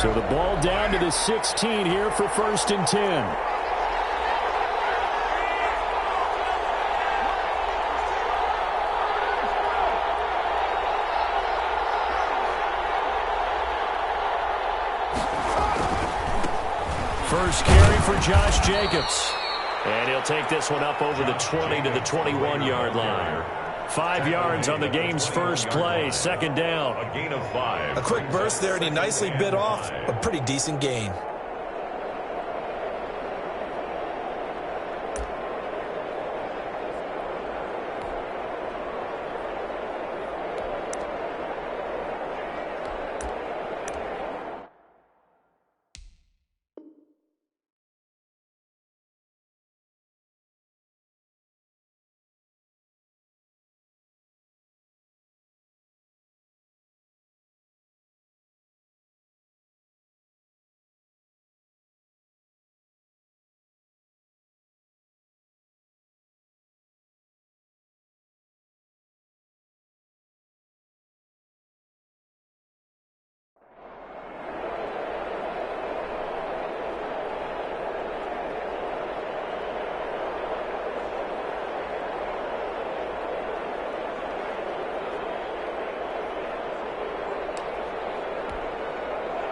So the ball down to the 16 here for 1st and 10. First carry for Josh Jacobs. And he'll take this one up over the 20 to the 21-yard line. 5 yards on the game's first play. 2nd down. A gain of 5. A quick burst there, and he nicely bit off a pretty decent gain.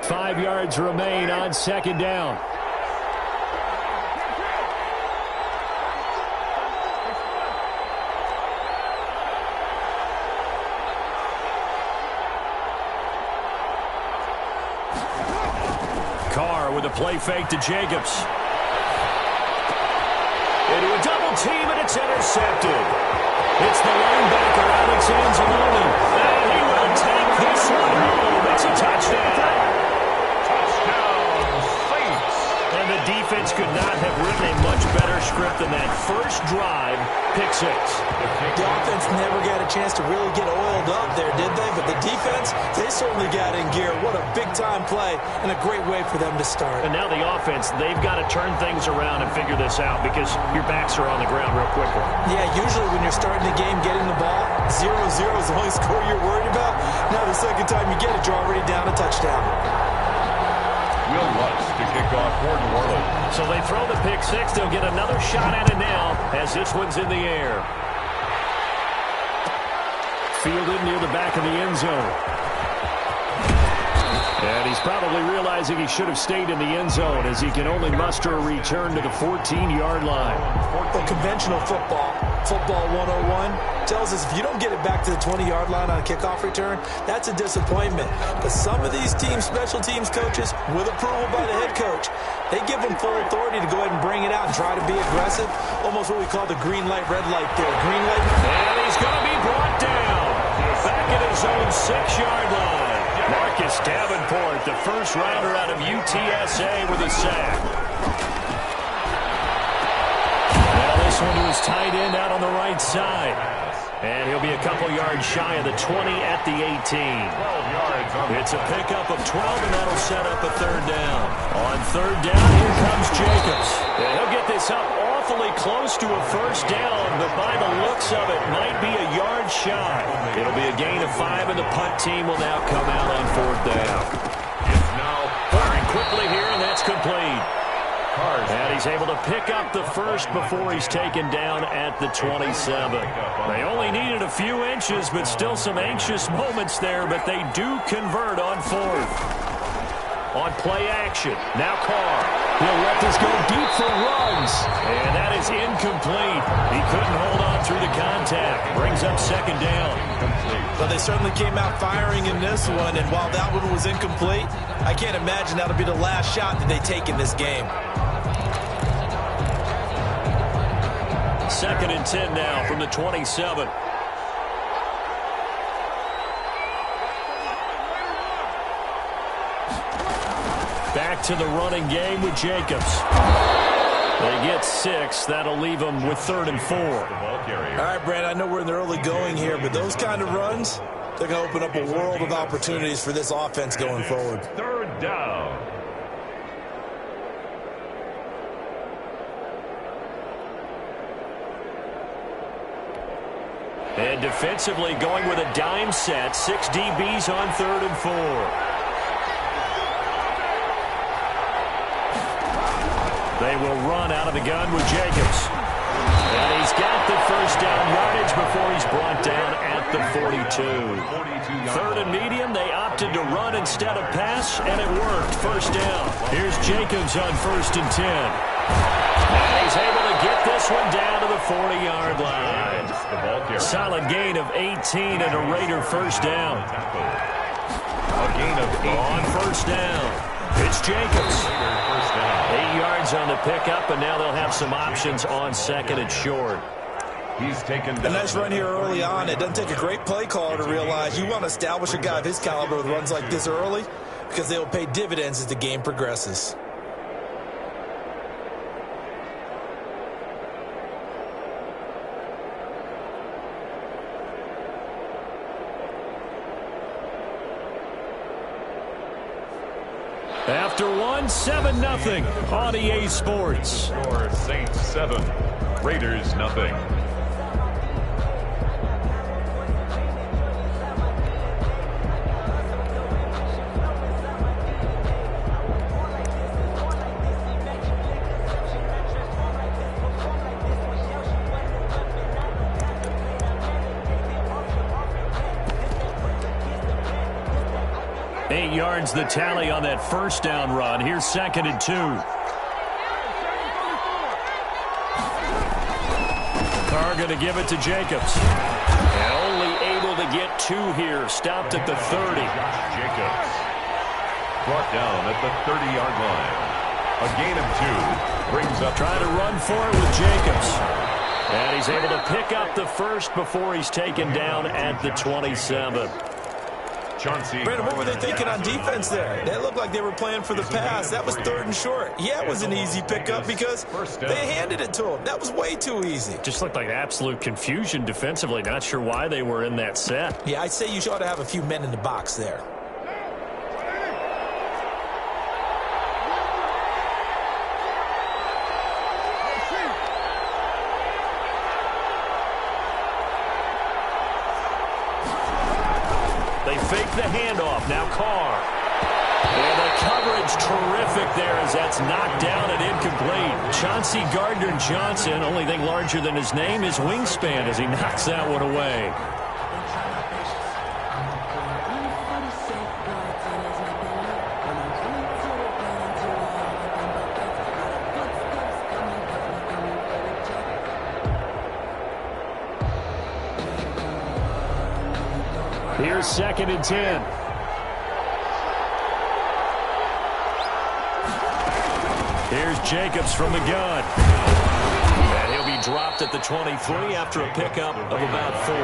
Five yards remain on 2nd down. Carr with a play fake to Jacobs. Into a double team, and it's intercepted. It's the linebacker, Alex Anzalone. And he will take this one home. It's a touchdown. And the defense could not have written a much better script than that first drive, pick 6. The offense never got a chance to really get oiled up there, did they? But the defense, they certainly got in gear. What a big-time play and a great way for them to start. And now the offense, they've got to turn things around and figure this out because your backs are on the ground real quickly. Yeah, usually when you're starting the game, getting the ball, 0-0 is the only score you're worried about. Now the second time you get it, you're already down a touchdown. Will Lutz to kick off for New Orleans. So they throw the pick 6. They'll get another shot at it now as this one's in the air. Fielded near the back of the end zone. And he's probably realizing he should have stayed in the end zone as he can only muster a return to the 14-yard line. Well, conventional football 101, tells us if you don't get it back to the 20-yard line on a kickoff return, that's a disappointment. But some of these teams, special teams coaches, with approval by the head coach, they give them full authority to go ahead and bring it out and try to be aggressive. Almost what we call the green light, red light there. Green light. And he's going to be brought down. Back at his own 6-yard line. Marcus Davenport, the first rounder out of UTSA with a sack. Now this one to his tight end out on the right side. And he'll be a couple yards shy of the 20 at the 18. It's a pickup of 12, and that'll set up a 3rd down. On 3rd down, here comes Jacobs. And he'll get this up awfully close to a 1st down, but by the looks of it, might be a yard shy. It'll be a gain of 5, and the punt team will now come out on 4th down. It's now firing quickly here, and that's complete. And he's able to pick up the first before he's taken down at the 27. They only needed a few inches, but still some anxious moments there, but they do convert on 4th. On play action, now Carr. He'll let this go deep for runs. And that is incomplete. He couldn't hold on through the contact. Brings up 2nd down. Well, they certainly came out firing in this one, and while that one was incomplete, I can't imagine that'll be the last shot that they take in this game. 2nd and 10 now from the 27. Back to the running game with Jacobs. They get 6. That'll leave them with 3rd and 4. All right, Brad, I know we're in the early going here, but those kind of runs, they're going to open up a world of opportunities for this offense going forward. 3rd down. And defensively going with a dime set. 6 DBs on 3rd and 4. They will run out of the gun with Jacobs. And he's got the first down yardage before he's brought down at the 42. Third and medium, they opted to run instead of pass, and it worked. First down. Here's Jacobs on 1st and 10. And he's able to get this one down to the 40-yard line. Solid gain of 18 and a Raider first down. A gain of 8 on first down. It's Jacobs. 8 yards on the pickup, and now they'll have some options on 2nd and short. He's taken a nice run here early on. It doesn't take a great play caller to realize you want to establish a guy of his caliber with runs like this early because they will pay dividends as the game progresses. After 7-0 on EA Sports. Score Saints 7, Raiders nothing. Yards the tally on that first down run. Here's 2nd and 2. Carr going to give it to Jacobs. And only able to get 2 here. Stopped at the 30. Jacobs brought down at the 30-yard line. A gain of 2 brings up. Trying to run for it with Jacobs. And he's able to pick up the first before he's taken down at the 27. Brandon, what were they thinking on defense there? They looked like they were playing for the pass. That was 3rd and short. Yeah, it was an easy pickup because they handed it to him. That was way too easy. Just looked like absolute confusion defensively. Not sure why they were in that set. Yeah, I'd say you ought to have a few men in the box there. Fake the handoff. Now Carr. And the coverage terrific there as that's knocked down and incomplete. Chauncey Gardner-Johnson, only thing larger than his name is wingspan as he knocks that one away. Here's 2nd and 10. Here's Jacobs from the gun. And he'll be dropped at the 23 after a pickup of about 4.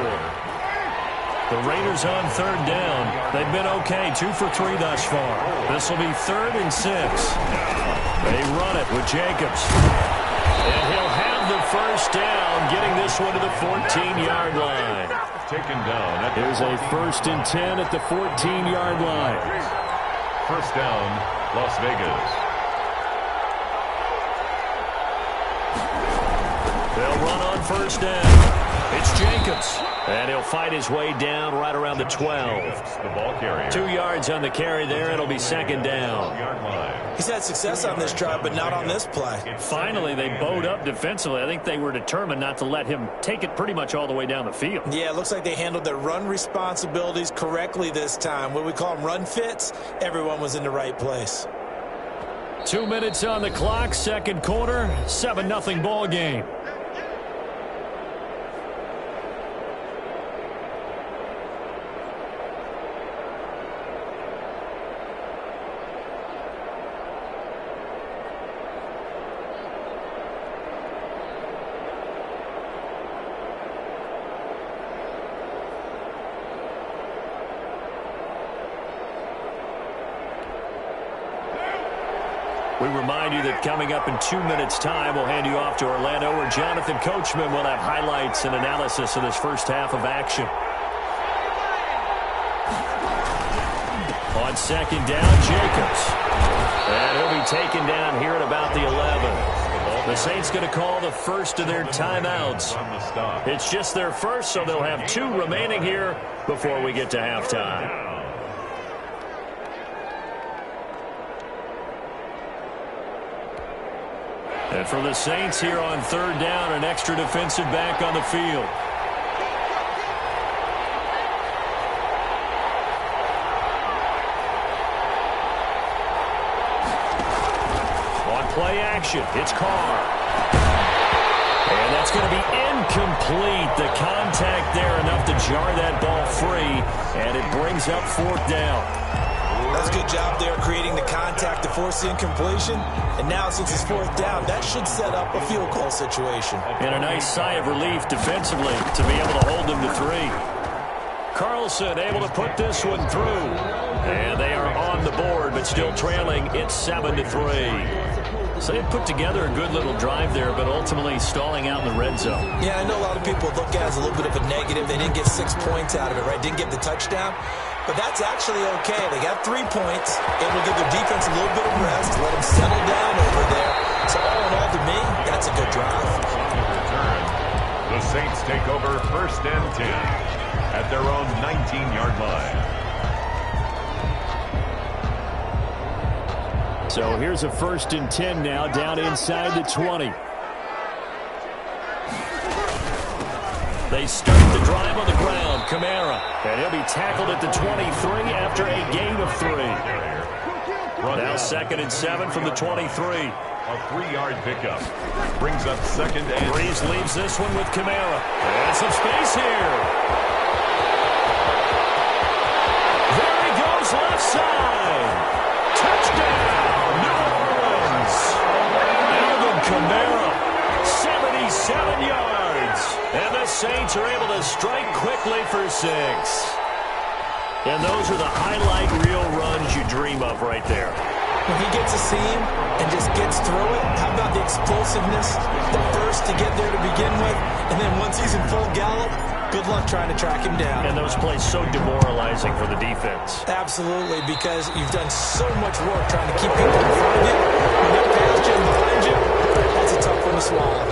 The Raiders on 3rd down. They've been okay, 2 for 3 thus far. This will be 3rd and 6. They run it with Jacobs. And he'll have the first down, getting this one to the 14-yard line. Taken down. Here's a 1st and 10 at the 14-yard line. First down, Las Vegas. They'll run on first down. It's Jacobs. And he'll fight his way down right around the 12. The ball carrier. 2 yards on the carry there. It'll be 2nd down. He's had success on this drive, but not on this play. Finally, they bowed up defensively. I think they were determined not to let him take it pretty much all the way down the field. Yeah, it looks like they handled their run responsibilities correctly this time. What we call them run fits, everyone was in the right place. 2 minutes on the clock, 2nd quarter, 7-0 ball game. We remind you that coming up in 2 minutes' time, we'll hand you off to Orlando, where Jonathan Coachman will have highlights and analysis of this first half of action. On 2nd down, Jacobs. And he'll be taken down here at about the 11. The Saints going to call the first of their timeouts. It's just their first, so they'll have 2 remaining here before we get to halftime. And for the Saints here on third down, an extra defensive back on the field. On play action, it's Carr. And that's going to be incomplete. The contact there enough to jar that ball free, and it brings up fourth down. That's a good job there creating the contact to force the incompletion. And now since it's fourth down, that should set up a field goal situation. And a nice sigh of relief defensively to be able to hold them to 3. Carlson able to put this one through. And they are on the board, but still trailing. It's 7-3. So they put together a good little drive there, but ultimately stalling out in the red zone. Yeah, I know a lot of people look at it as a little bit of a negative. They didn't get 6 points out of it, right? Didn't get the touchdown. But that's actually okay. They got 3 points. Able to give their defense a little bit of rest, let them settle down over there. So all in all, to me, that's a good drive. The Saints take over first and 10 at their own 19-yard line. So here's a first and 10 now, down inside the 20. They start the drive on the ground. Kamara, and he'll be tackled at the 23 after a gain of 3. Now second and 7 from the 23. A 3-yard pickup brings up second and... Breeze leaves this one with Kamara. And some space here. There he goes, left side. Touchdown, New Orleans. Alvin Kamara, 77 yards. And the Saints are able to strike quickly for 6. And those are the highlight reel runs you dream of right there. When he gets a seam and just gets through it, how about the explosiveness, the burst to get there to begin with, and then once he's in full gallop, good luck trying to track him down. And those plays so demoralizing for the defense. Absolutely, because you've done so much work trying to keep people in front of you. When they're past you and behind you, that's a tough one to swallow.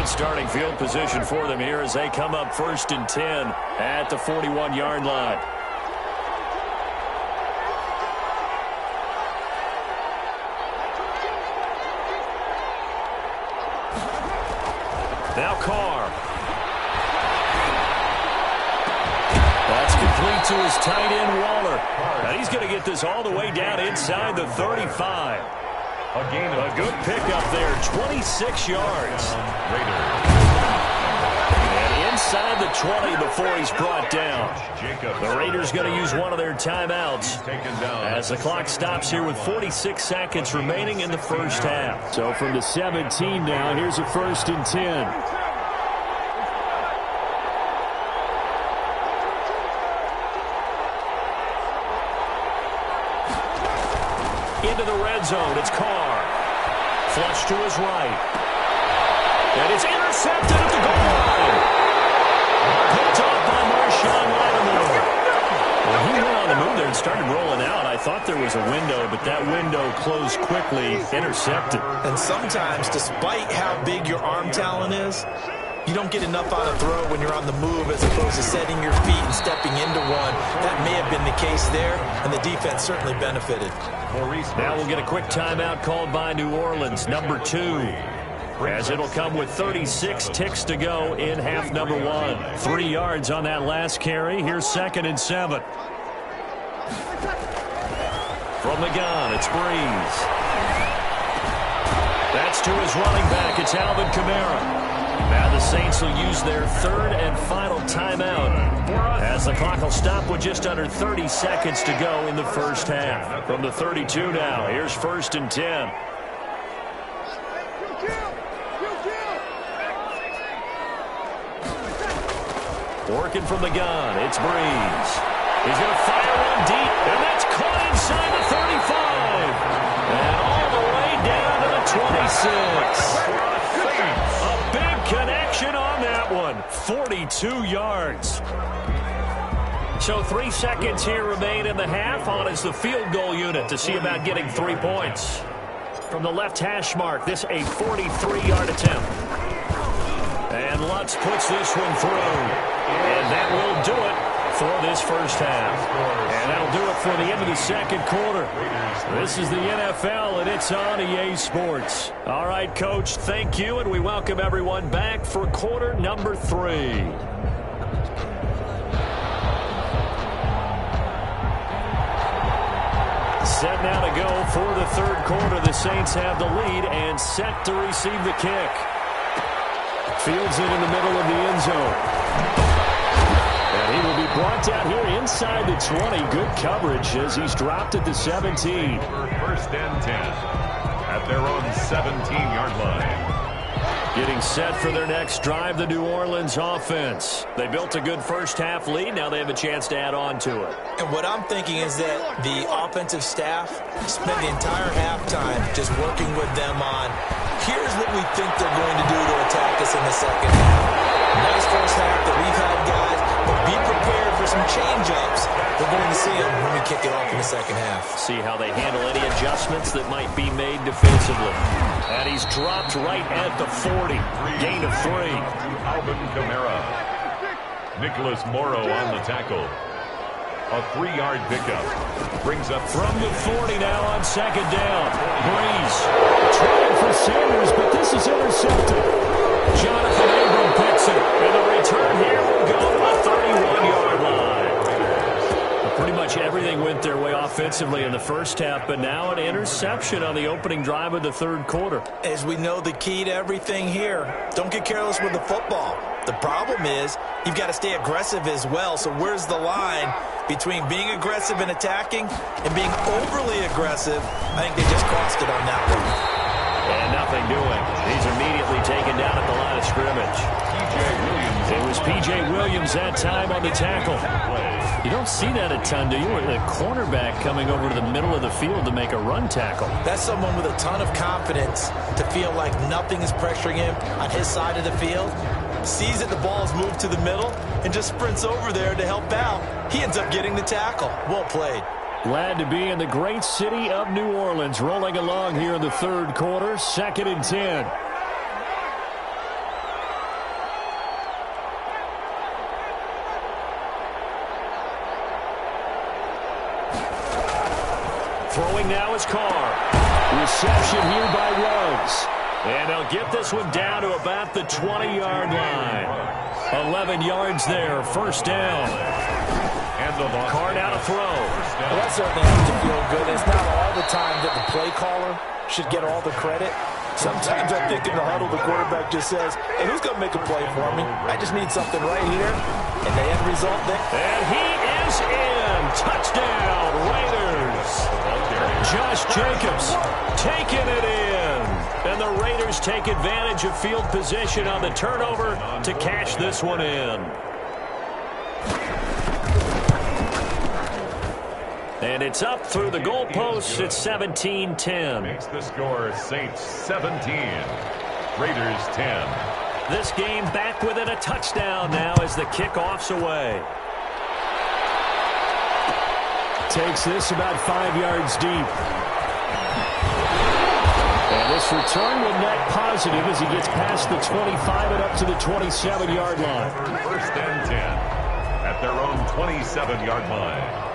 Starting field position for them here as they come up first and 10 at the 41-yard line. Now Carr. That's complete to his tight end, Waller. And he's going to get this all the way down inside the 35. A good pickup there, 26 yards. And inside the 20 before he's brought down. The Raiders going to use one of their timeouts as the clock stops here with 46 seconds remaining in the first half. So from the 17 now, here's a first and 10. Into the red zone, it's Carr. Flush to his right. And it's intercepted at the goal line. Picked off by Marshawn Lattimore. Well, he went on the move there and started rolling out. I thought there was a window, but that window closed quickly, intercepted. And sometimes, despite how big your arm talent is, you don't get enough on a throw when you're on the move as opposed to setting your feet and stepping into one. That may have been the case there, and the defense certainly benefited. Now we'll get a quick timeout called by New Orleans, number 2, as it'll come with 36 ticks to go in half number 1. 3 yards on that last carry. Here's second and 7. From the gun, it's Breeze. That's to his running back. It's Alvin Kamara. Now the Saints will use their third and final timeout as the clock will stop with just under 30 seconds to go in the first half. From the 32 now, here's first and 10. Working from the gun, it's Breeze. He's going to fire one deep, and that's caught inside the 35. And all the way down to the 26. A big connection on that one. 42 yards. So 3 seconds here remain in the half. On is the field goal unit to see about getting 3 points. From the left hash mark, this a 43-yard attempt. And Lutz puts this one through. And that will do it for this first half. And that'll do it for the end of the second quarter. This is the NFL, and it's on EA Sports. All right, Coach, thank you, and we welcome everyone back for quarter number 3. Set now to go for the third quarter. The Saints have the lead and set to receive the kick. Fields it in the middle of the end zone. And he will be brought down here inside the 20. Good coverage as he's dropped at the 17. First and 10 at their own 17-yard line. Getting set for their next drive, the New Orleans offense. They built a good first-half lead. Now they have a chance to add on to it. And what I'm thinking is that the offensive staff spent the entire halftime just working with them on, here's what we think they're going to do to attack us in the second half. Nice first half that we've had, guys, but be prepared for some change-ups. We're going to see them when we kick it off in the second half. See how they handle any adjustments that might be made defensively. And he's dropped right at the 40. Gain of 3. Alvin Kamara. Nicholas Morrow on the tackle. A 3-yard pickup. Brings up from the 40 now on second down. Breeze trying for Sanders, but this is intercepted. Jonathan Abram picks it. And the return here will go to the 31-yard line. Pretty much everything went their way offensively in the first half, but now an interception on the opening drive of the third quarter. As we know, the key to everything here, don't get careless with the football. The problem is you've got to stay aggressive as well. So where's the line between being aggressive and attacking and being overly aggressive? I think they just crossed it on that one. And nothing doing. He's immediately taken down at the line of scrimmage. It was P.J. Williams that time on the tackle. You don't see that a ton, do you? The cornerback coming over to the middle of the field to make a run tackle. That's someone with a ton of confidence to feel like nothing is pressuring him on his side of the field. Sees that the ball's moved to the middle and just sprints over there to help out. He ends up getting the tackle. Well played. Glad to be in the great city of New Orleans, rolling along here in the third quarter, 2nd and 10. Throwing now is Carr. Reception here by Ruggs. And they'll get this one down to about the 20-yard line. 11 yards there, first down. Carr now to throw. Well, that certainly has to feel good. It's not all the time that the play caller should get all the credit. Sometimes I think in the huddle, the quarterback just says, hey, who's going to make a play for me? I just need something right here. And the end result there. And he is in. Touchdown, Raiders. Josh Jacobs taking it in. And the Raiders take advantage of field position on the turnover to cash this one in. And it's up through the goalposts. It's 17-10. Makes the score Saints 17, Raiders 10. This game back within a touchdown now as the kickoff's away. Takes this about 5 yards deep. And this return will net positive as he gets past the 25 and up to the 27-yard line. First and 10 at their own 27-yard line.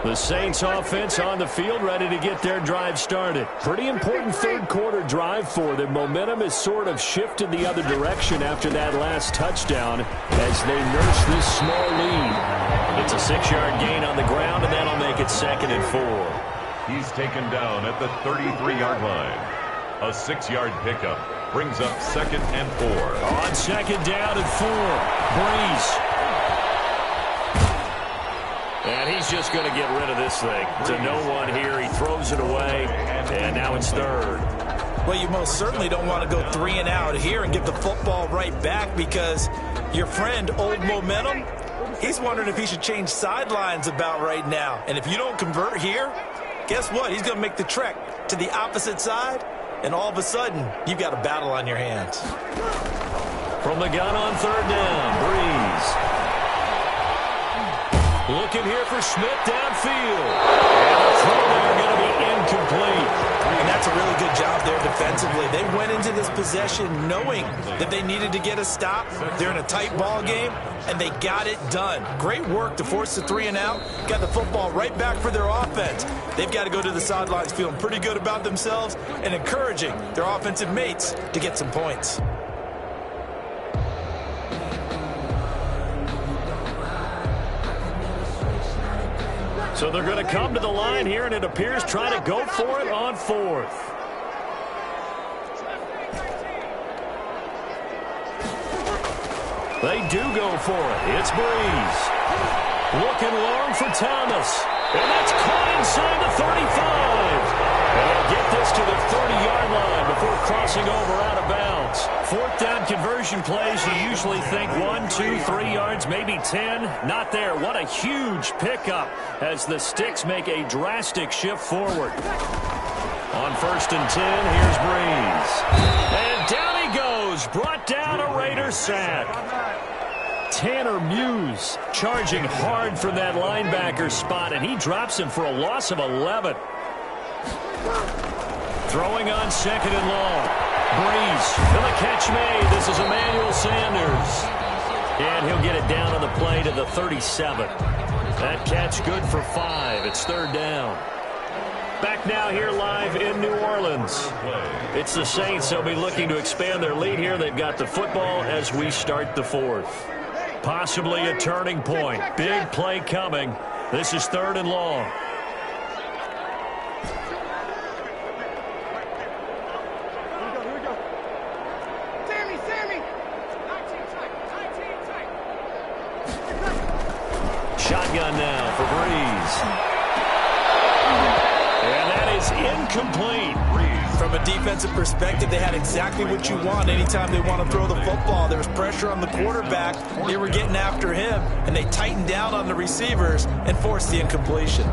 The Saints offense on the field ready to get their drive started. Pretty important third quarter drive for them. Momentum has sort of shifted the other direction after that last touchdown as they nurse this small lead. It's a 6-yard gain on the ground, and that'll make it 2nd and 4. He's taken down at the 33-yard line. A 6-yard pickup brings up 2nd and 4. On 2nd down and 4. Breeze. And he's just going to get rid of this thing to no one here. He throws it away, and now it's 3rd. Well, you most certainly don't want to go 3 and out here and get the football right back because your friend, Old Momentum, he's wondering if he should change sidelines about right now. And if you don't convert here, guess what? He's going to make the trek to the opposite side, and all of a sudden, you've got a battle on your hands. From the gun on 3rd down, Breeze. Looking here for Smith downfield. And the throw there going to be incomplete. And that's a really good job there defensively. They went into this possession knowing that they needed to get a stop. They're in a tight ball game, and they got it done. Great work to force the 3 and out. Got the football right back for their offense. They've got to go to the sidelines feeling pretty good about themselves and encouraging their offensive mates to get some points. So they're going to come to the line here, and it appears try to go for it on 4th. They do go for it. It's Breeze. Looking long for Thomas. And that's caught inside the 35. And they'll get this to the 30-yard line before crossing over out of bounds. 4th down conversion plays, you usually think 1, 2, 3 yards, maybe 10. Not there. What a huge pickup as the Sticks make a drastic shift forward. On 1st and 10, here's Breeze. And down he goes. Brought down a Raider sack. Tanner Muse charging hard from that linebacker spot, and he drops him for a loss of 11. Throwing on 2nd and long. Breeze for the catch made. This is Emmanuel Sanders. And he'll get it down on the play to the 37. That catch good for 5. It's 3rd down. Back now here live in New Orleans. It's the Saints. They'll be looking to expand their lead here. They've got the football as we start the 4th. Possibly a turning point. Big play coming. This is 3rd and long. Shotgun now for Breeze. And that is incomplete. From a defensive perspective, they had exactly what you want anytime they want to throw the football. There was pressure on the quarterback. They were getting after him, and they tightened down on the receivers and forced the incompletion.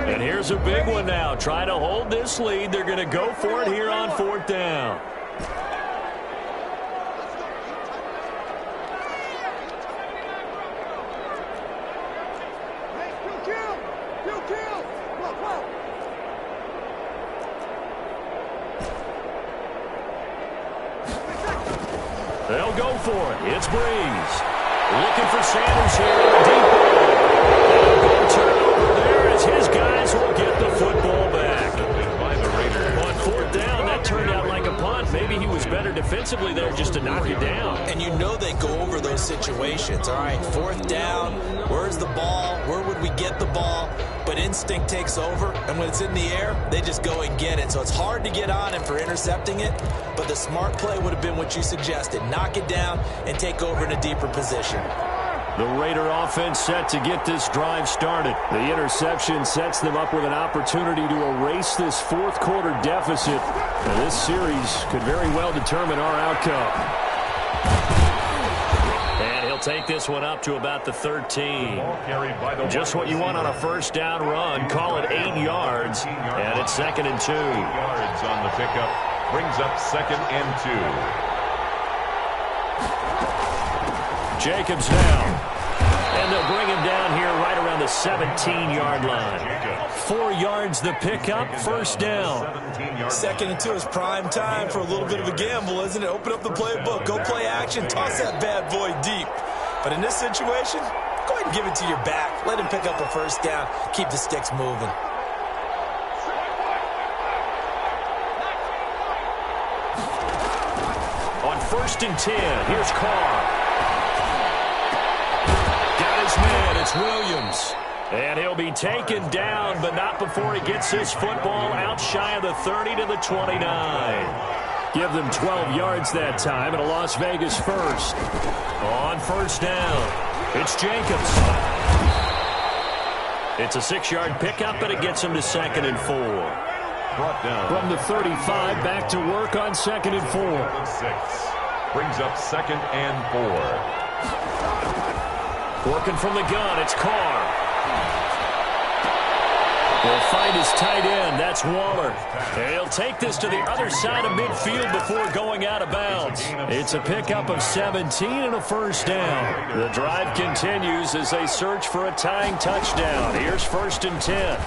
And here's a big one now. Try to hold this lead. They're going to go for it here on 4th down. They'll go for it. It's Breeze. Looking for Sanders here in the deep ball. Big turnover there as his guys will get the football back. By the Raiders. On 4th down, that turned out like a punt. Maybe he was better defensively there just to knock it down. And you know they go over those situations. All right, 4th down, where's the ball? Where would we get the ball? But instinct takes over, and when it's in the air, they just go and get it. So it's hard to get on him for intercepting it, but the smart play would have been what you suggested. Knock it down and take over in a deeper position. The Raider offense set to get this drive started. The interception sets them up with an opportunity to erase this 4th quarter deficit. And this series could very well determine our outcome. And he'll take this one up to about the 13. Just what you want on a 1st down run. Call it 8 yards. And it's 2nd and 2. 8 yards on the pickup. Brings up 2nd and 2. Jacobs now. And they'll bring him down here right around the 17-yard line. 4 yards the pickup, 1st down. 2nd and 2 is prime time for a little bit of a gamble, isn't it? Open up the playbook, go play action, toss that bad boy deep. But in this situation, go ahead and give it to your back. Let him pick up a 1st down, keep the Sticks moving. On 1st and 10, here's Carr. Man, it's Williams. And he'll be taken down, but not before he gets his football out shy of the 30 to the 29. Give them 12 yards that time and a Las Vegas 1st. On 1st down, it's Jacobs. It's a 6-yard pickup, but it gets him to 2nd and 4. Brought down. From the 35, back to work on 2nd and 4. 6. Brings up 2nd and 4. Working from the gun, it's Carr. Will find his tight end. That's Waller. And he'll take this to the other side of midfield before going out of bounds. It's a pickup of 17 and a first down. The drive continues as they search for a tying touchdown. Here's 1st and 10.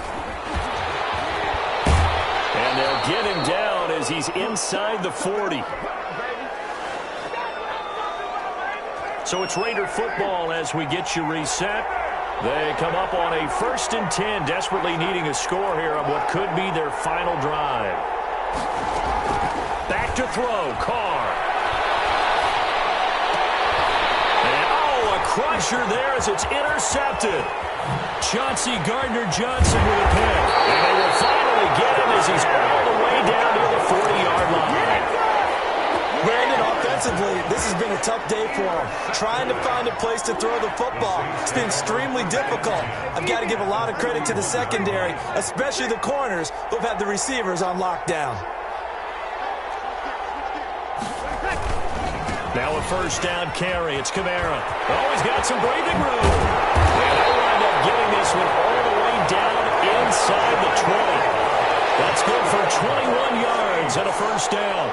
And they'll get him down as he's inside the 40. So it's Raider football as we get you reset. They come up on a 1st and 10, desperately needing a score here on what could be their final drive. Back to throw, Carr. And, a crusher there as it's intercepted. Chauncey Gardner-Johnson with a pick. And they will finally get him as he's all the way down to the 40-yard line. Brandon, offensively, this has been a tough day for him. Trying to find a place to throw the football. It's been extremely difficult. I've got to give a lot of credit to the secondary, especially the corners who have had the receivers on lockdown. Now a first down carry. It's Kamara. Oh, he's got some breathing room. And they wind up getting this one all the way down inside the 20. That's good for 21 yards and a first down.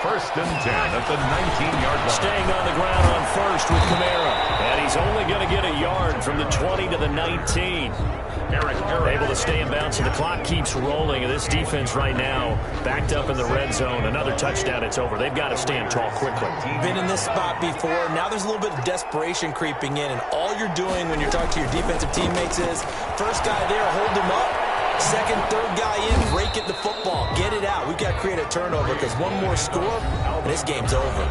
1st and 10 at the 19-yard line. Staying on the ground on 1st with Kamara. And he's only going to get a yard from the 20 to the 19. Able to stay in bounds, so the clock keeps rolling. And this defense right now backed up in the red zone. Another touchdown, it's over. They've got to stand tall quickly. Been in this spot before. Now there's a little bit of desperation creeping in. And all you're doing when you're talking to your defensive teammates is, first guy there, hold him up. Second, third guy in, rake at the football. Get it out. We've got to create a turnover because one more score, and this game's over.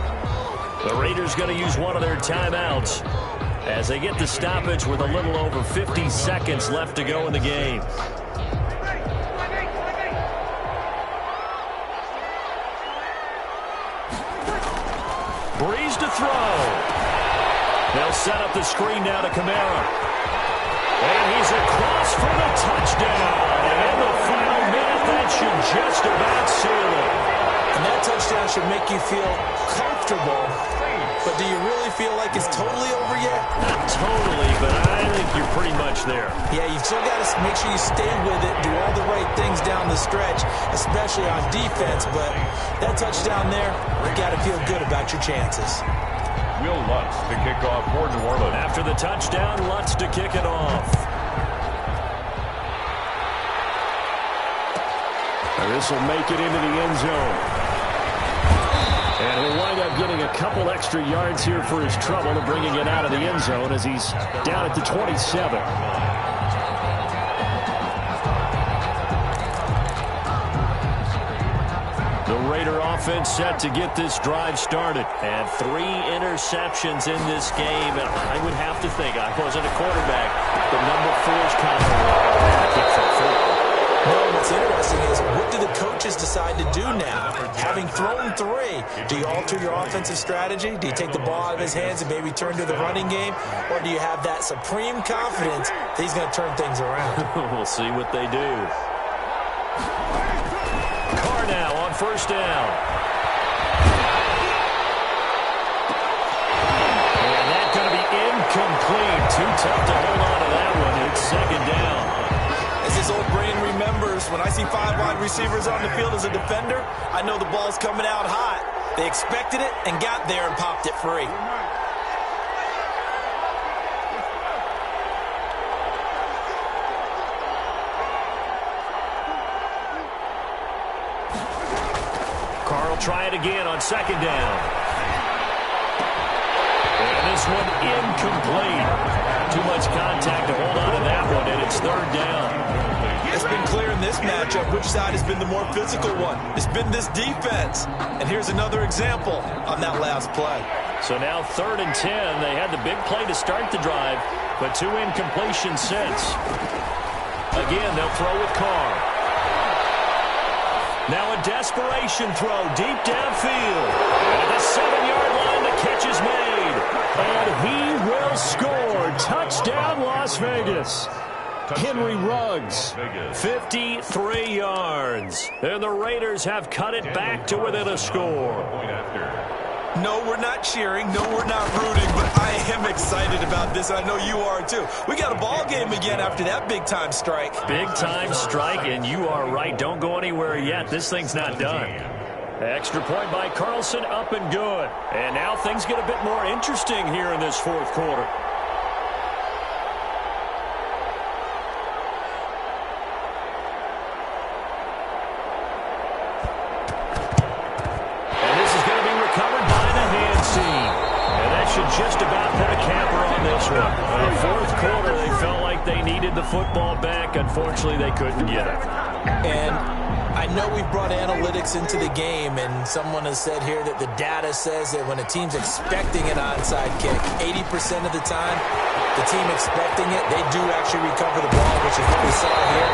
The Raiders going to use one of their timeouts as they get the stoppage with a little over 50 seconds left to go in the game. Breeze to throw. They'll set up the screen now to Kamara. And he's across for the touchdown. And in the final minute, that should just about seal it. And that touchdown should make you feel comfortable. But do you really feel like it's totally over yet? Not totally, but I think you're pretty much there. Yeah, you've still got to make sure you stay with it, do all the right things down the stretch, especially on defense. But that touchdown there, you got to feel good about your chances. Will Lutz to kick off for New Orleans. After the touchdown, Lutz to kick it off. And this will make it into the end zone. And he'll wind up getting a couple extra yards here for his trouble of bringing it out of the end zone as he's down at the 27. The Raider offense set to get this drive started. And 3 interceptions in this game. And I would have to think, I wasn't a quarterback, but number 4 is kind of No, what's interesting is, what do the coaches decide to do now? Having thrown 3, do you alter your offensive strategy? Do you take the ball out of his hands and maybe turn to the running game? Or do you have that supreme confidence that he's going to turn things around? We'll see what they do. Carr now on first down. And that's going to be incomplete. Too tough to hold on to that one. It's second down. As this old brain remembers, when I see 5 wide receivers on the field as a defender, I know the ball's coming out hot. They expected it and got there and popped it free. Carr will try it again on second down. And this one incomplete. Too much contact to hold on to that one, and it's third down. It's been clear in this matchup which side has been the more physical one. It's been this defense. And here's another example on that last play. So now 3rd and 10. They had the big play to start the drive, but 2 incompletions since. Again, they'll throw with Carr. Now a desperation throw deep downfield. At the 7-yard line, the catch is made. And he will score. Touchdown, Las Vegas. Henry Ruggs, 53 yards. And the Raiders have cut it back to within a score. No, we're not cheering. No, we're not rooting, but I am excited about this. I know you are too. We got a ball game again after that big-time strike. Big-time strike, and you are right. Don't go anywhere yet. This thing's not done. Extra point by Carlson, up and good. And now things get a bit more interesting here in this fourth quarter. Just about put a capper on this one. Fourth quarter, they felt like they needed the football back. Unfortunately, they couldn't get it. And I know we've brought analytics into the game, and someone has said here that the data says that when a team's expecting an onside kick, 80% of the time, the team expecting it, they do actually recover the ball, which is what we saw here.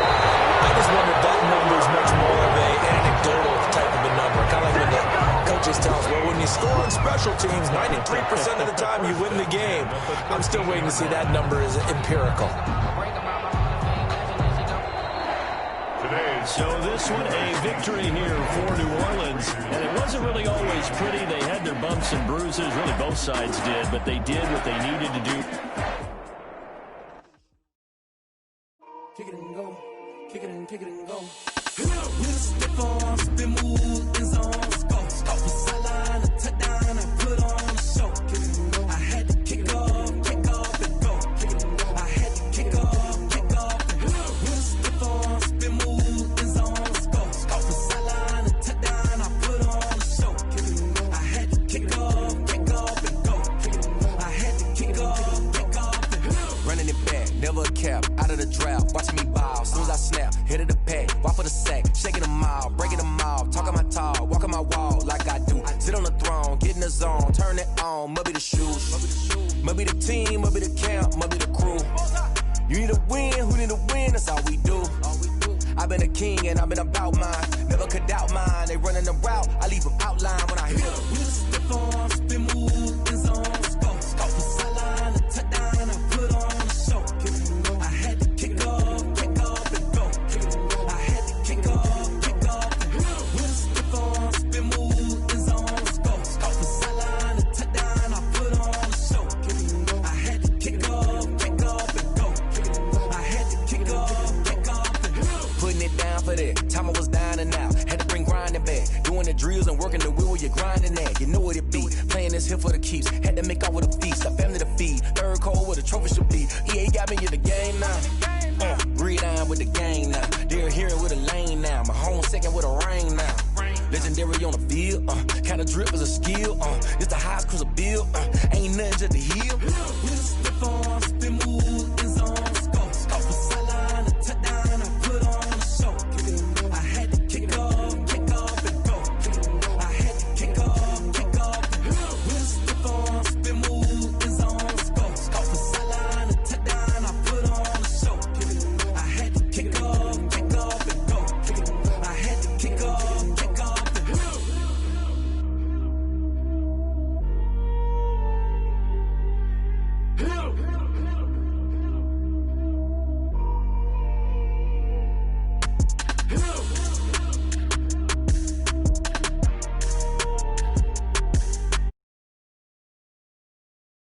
I just wonder if that number is much more of an anecdotal type of a number. Kind of like when the coaches tell us, well, when you score on special teams, 93% of the time you win the game. I'm still waiting to see that number is empirical. So this one, a victory here for New Orleans. And it wasn't really always pretty. They had their bumps and bruises. Really, both sides did. But they did what they needed to do. Kick it and go. Kick it and kick it and go. With a stiff arm, spin move, in zone, scope. Off the sideline, a touchdown, I put on a show. Kick it and go. I had to kick off and go. Kick it and go. I had to kick off and go. With a stiff arm, spin move, in zone, scope. Off the sideline, a touchdown, I put on a show. Kick it and go. I had to kick off and go. Kick it and go. I had to kick off and go. Running it back, never a cap, out of the draft, watching me ball. Soon as I snap, hit of the pack, walk for the sack, shaking them all, breaking them all, talking my talk, walking my wall like I do. Sit on the throne, get in the zone, turn it on, must be the shoes, must be the team, must be the camp, must be the crew. You need a win, who need a win, that's all we do. I've been a king and I've been about mine, never could doubt mine. They running the route, I leave them outline when I hit them. We just stiff on, spin move, in zone, scope. Off the sideline, a touchdown, I put on a show. I had to kick off and go. I had to kick off and go. We just stiff on, spin move, in zone, scope. Off the sideline, a touchdown, I put on a show. I had to kick off and go. I had to kick off and go. Putting it down for that, time I was down and out. Had to bring grinding back, doing the drills and working the wheel where you're grinding at. You know what it be, playing this here for the keeps. Had to make out with a feast, a family to feed. Third cold where the trophy should be. EA got me in the game now. Read on with the game now. They're here with a lane now. My home second with a rain now. Legendary on the field, kind of drip is a skill. It's the highest cruiser bill, ain't nothing just to heal.